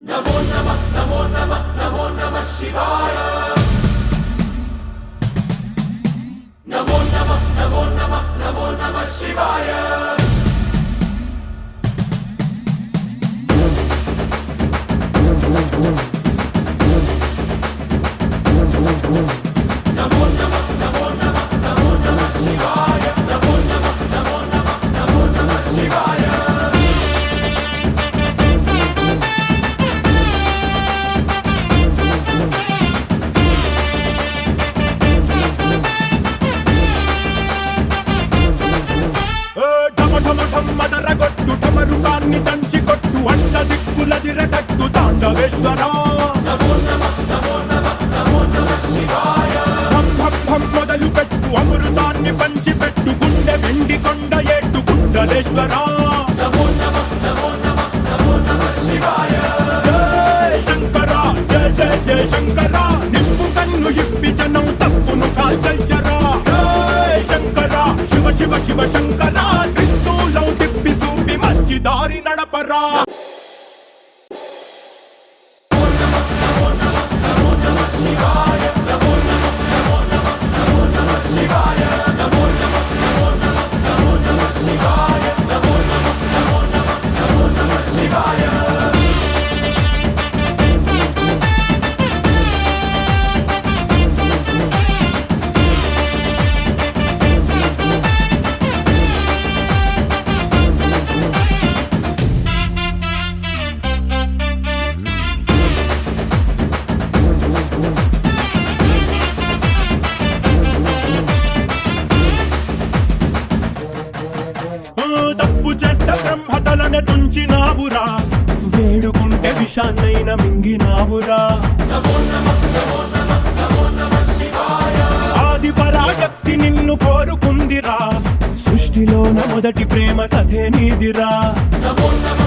नमो नमः नमो नमः नमो नमः शिवाय नमो नमः नमो नमः नमो नमः शिवाय नमो नमः नमो नमः नमो नमः शिवाय नमो नमः नमो नमः नमो नमः शिवाय మదరగొట్టు ఢమరుకాన్ని దంచికొట్టు అంట దిక్కులదిరగట్టు తాండవేశ్వర नमो नमः नमो नमः नमो नमः शिवाय భం భం భం మొదలు పెట్టు అమృతాన్ని పంచిపెట్టు గుండె వెండి కొండ ఏట్టు గుండలేశ్వర नमो नमः नमो नमः नमो नमः शिवाय జయ శంకర జయ జయ జయ శంకర నిప్పు కన్ను ఇప్పి జనం తప్పును కాల్చయ్యరా జయ శంకర శివ శివ శివ శంకర త్రిశూలం తిప్పి చూపి మంచి దారి నడపరా తప్పు చేస్తే బ్రహ్మతలనే తుంచినావురా వేడుకుంటే విషాన్నైన మింగినావురా ఆది పరాశక్తి నిన్ను కోరుకుందిరా సృష్టిలోన మొదటి ప్రేమ కథే నీదిరా नमो नमः